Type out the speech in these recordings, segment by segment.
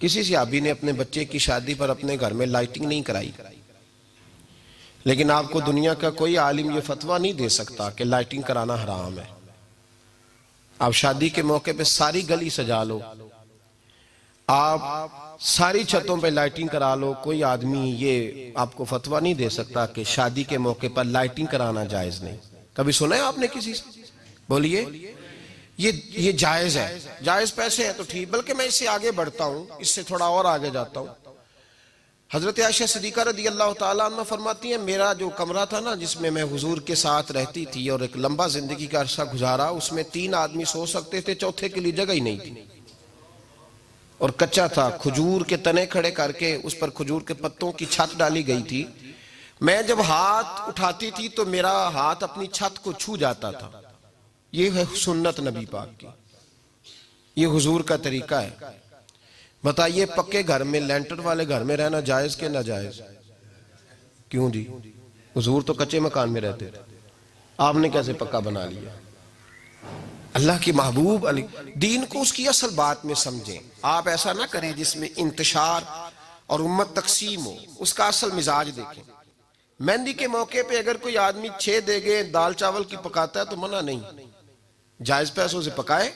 किसी सहाबी ने अपने बच्चे की शादी पर अपने घर में लाइटिंग नहीं कराई, लेकिन आपको दुनिया का कोई आलिम ये फतवा नहीं दे सकता कि लाइटिंग कराना हराम है। आप शादी के मौके पे सारी गली सजा लो, आप सारी छतों पे लाइटिंग करा लो, कोई आदमी ये आपको फतवा नहीं दे सकता कि शादी के मौके पर लाइटिंग कराना जायज नहीं। कभी सुना है आपने किसी से? बोलिए। ये जायज है, जायज पैसे है तो ठीक। बल्कि मैं इससे आगे बढ़ता हूं, इससे थोड़ा और आगे जाता हूं। हजरत आयशा सिद्दीका रज़ी अल्लाह ताला अन्हा फरमाती हैं, मेरा जो कमरा था ना जिसमें मैं हुजूर के साथ रहती थी और एक लंबा जिंदगी का अरसा गुजारा, उसमें 3 आदमी सो सकते थे, चौथे के लिए जगह ही नहीं थी और कच्चा था। खजूर के तने खड़े करके उस पर खजूर के पत्तों की छत डाली गई थी। मैं जब हाथ उठाती थी तो मेरा हाथ अपनी छत को छू जाता था। ये है सुन्नत नबी पाक की, ये हुजूर का तरीका है। बताइए पक्के घर में, लेंटर वाले घर में रहना जायज के ना जायज? क्यों जी? हुजूर तो कच्चे मकान में रहते थे, आपने कैसे पक्का बना लिया? अल्लाह की महबूब अली दीन को उसकी असल बात में समझें। आप ऐसा ना करें जिसमें इंतशार और उम्मत तकसीम हो, उसका असल मिजाज देखें। मेहंदी के मौके पे अगर कोई आदमी 6 देगे दाल चावल की पकाता है तो मना नहीं, जायज पैसों से पकाए।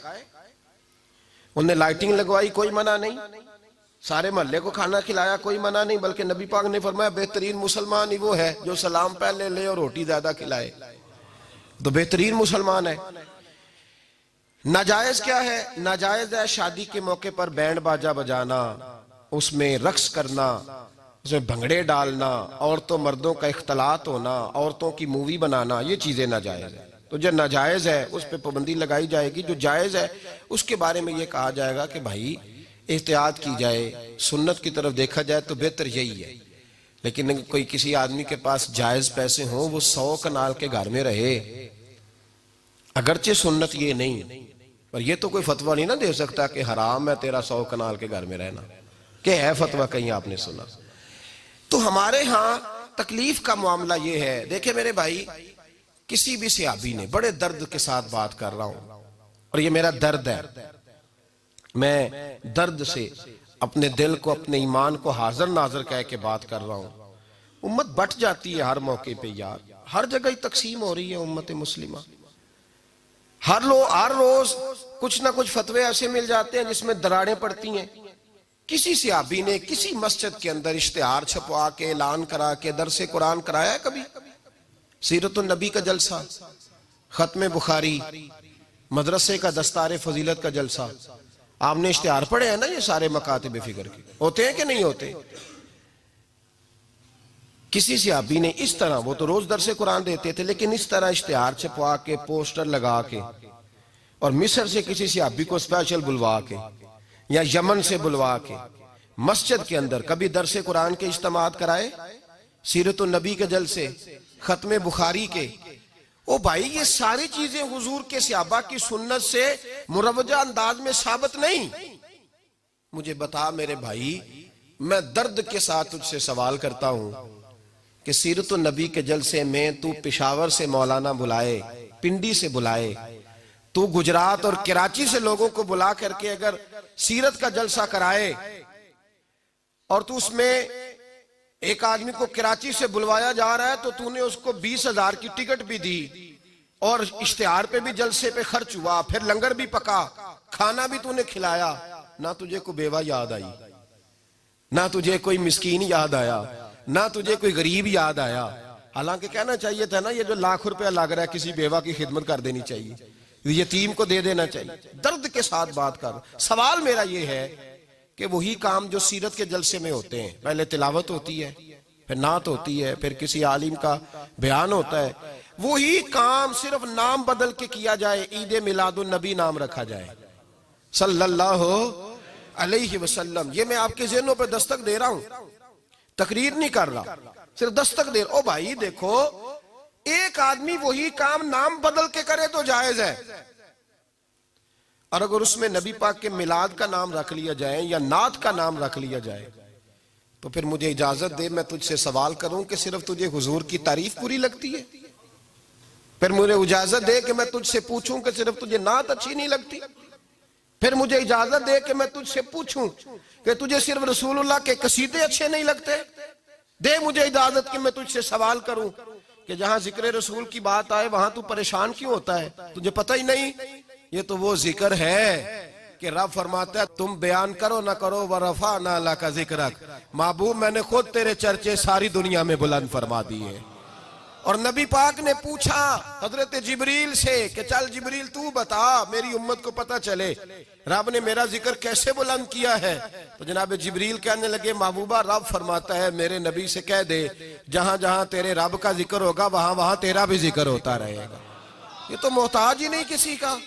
उन्हें लाइटिंग लगवाई, कोई मना नहीं। सारे मोहल्ले को खाना खिलाया, कोई मना नहीं। बल्कि नबी पाक ने फरमाया बेहतरीन मुसलमान ही वो है जो सलाम पहले ले और रोटी ज्यादा खिलाए, तो बेहतरीन मुसलमान है। नाजायज क्या है? नाजायज है शादी के मौके पर बैंड बाजा बजाना, उसमें रक्स करना, उसमें भंगड़े डालना, औरतों मर्दों का इख्तलात होना, औरतों की मूवी बनाना, ये चीजें नाजायज है। तो जो नाजायज है उस पर पाबंदी लगाई जाएगी, जो जायज है उसके बारे में ये कहा जाएगा कि भाई एहतियात की जाए, सुन्नत की तरफ देखा जाए तो बेहतर यही है। लेकिन कोई किसी आदमी के पास जायज पैसे हों, वो 100 कनाल के घर में रहे, अगरचे सुन्नत ये नहीं, पर ये तो कोई फतवा नहीं ना दे सकता कि हराम है तेरा 100 कनाल के घर में रहना। क्या है फतवा कहीं आपने सुना? तो हमारे यहाँ तकलीफ का मामला ये है। देखे मेरे भाई, किसी भी सहाबी ने, बड़े दर्द के साथ बात कर रहा हूं और ये मेरा दर्द है, मैं दर्द से अपने दिल को, अपने ईमान को हाजिर नाजर कह के बात कर रहा हूं। उम्मत बट जाती है हर मौके पे यार, हर जगह ही तकसीम हो रही है उम्मत मुस्लिमा। हर रोज कुछ ना कुछ फतवे ऐसे मिल जाते हैं जिसमें दरारें पड़ती हैं। किसी सहाबी ने किसी मस्जिद के अंदर इश्तिहार छपवा के ऐलान करा के दरसे कुरान कराया है कभी? सीरतुन नबी का जलसा, खत्म बुखारी, मदरसे का दस्तारे फजीलत का जलसा, आपने इश्तिहार पढ़े हैं ना? ये सारे मकातिब फिक्र के होते हैं कि नहीं होते? किसी सहाबी ने इस तरह, वो तो रोज दरसे कुरान देते थे, लेकिन इस तरह इश्तिहार छपवा के, पोस्टर लगा के, और मिस्र से किसी सहाबी को स्पेशल बुलवा के या यमन से बुलवा के मस्जिद के अंदर कभी दरसे कुरान के इज्तिमात कराए, सीरतुन नबी के जलसे, खत्म बुखारी के? ओ भाई, ये सारी चीजें हुजूर के सहाबा की सुन्नत से मुरवजा अंदाज में साबित नहीं। मुझे बता मेरे भाई, मैं दर्द के साथ तुझसे सवाल करता हूं कि सीरतुन नबी के जलसे में तू पेशावर से मौलाना बुलाए, पिंडी से बुलाए, तू गुजरात और कराची से लोगों को बुला करके अगर सीरत का जलसा कराए और तू उसमें एक आदमी को कराची से बुलवाया जा रहा है तो तूने उसको 20,000 की टिकट भी दी और इश्तिहार पे भी जलसे पे खर्च हुआ, फिर लंगर भी पका, खाना भी तूने खिलाया, ना तुझे कोई बेवा याद आई, ना तुझे कोई मिस्कीन याद आया, ना तुझे कोई गरीब याद आया। हालांकि कहना चाहिए था ना, ये जो लाख रुपया लग रहा है किसी बेवा की खिदमत कर देनी चाहिए, यतीम को दे देना चाहिए। दर्द के साथ बात कर। सवाल मेरा ये है कि वही काम जो सीरत के जलसे में होते हैं, पहले तिलावत होती है, फिर नात होती है, फिर किसी आलिम का बयान होता है, वही काम सिर्फ नाम बदल के किया जाए, ईद मिलादुन नबी नाम रखा जाए सल्लल्लाहु अलैहि वसल्लम। ये मैं आपके ज़हनों पे दस्तक दे रहा हूं, तकरीर नहीं कर रहा, सिर्फ दस्तक दे रहा। ओ भाई देखो, एक आदमी वही काम नाम बदल के करे तो जायज है, और अगर उसमें नबी पाक के मिलाद का नाम रख लिया जाए या नात का नाम रख लिया जाए तो फिर मुझे इजाजत दे, मैं तुझसे सवाल करूं कि सिर्फ तुझे हुजूर की तारीफ पूरी लगती है? फिर मुझे इजाजत दे कि मैं तुझसे पूछूं कि सिर्फ तुझे नात अच्छी नहीं लगती? फिर मुझे इजाजत दे कि मैं तुझसे पूछूं कि तुझे सिर्फ रसूलुल्लाह के कसीदे अच्छे नहीं लगते? दे मुझे इजाजत कि मैं तुझसे सवाल करूं कि जहां जिक्र रसूल की बात आए वहां तू परेशान क्यों होता है? तुझे पता ही नहीं ये तो वो जिक्र है कि रब फरमाता है तुम बयान करो ना करो वरफा ना ला का जिक्र, महबूब मैंने खुद तेरे चर्चे सारी दुनिया में बुलंद फरमा दिए। और नबी पाक ने पूछा हजरत जिब्रील से कि चल जिब्रील तू बता मेरी उम्मत को पता चले रब ने मेरा जिक्र कैसे बुलंद किया है। तो जनाब जिब्रील कहने लगे महबूबा रब फरमाता है मेरे नबी से कह दे जहां जहां तेरे रब का जिक्र होगा वहां वहां तेरा भी जिक्र होता रहेगा। ये तो मोहताज ही नहीं किसी का।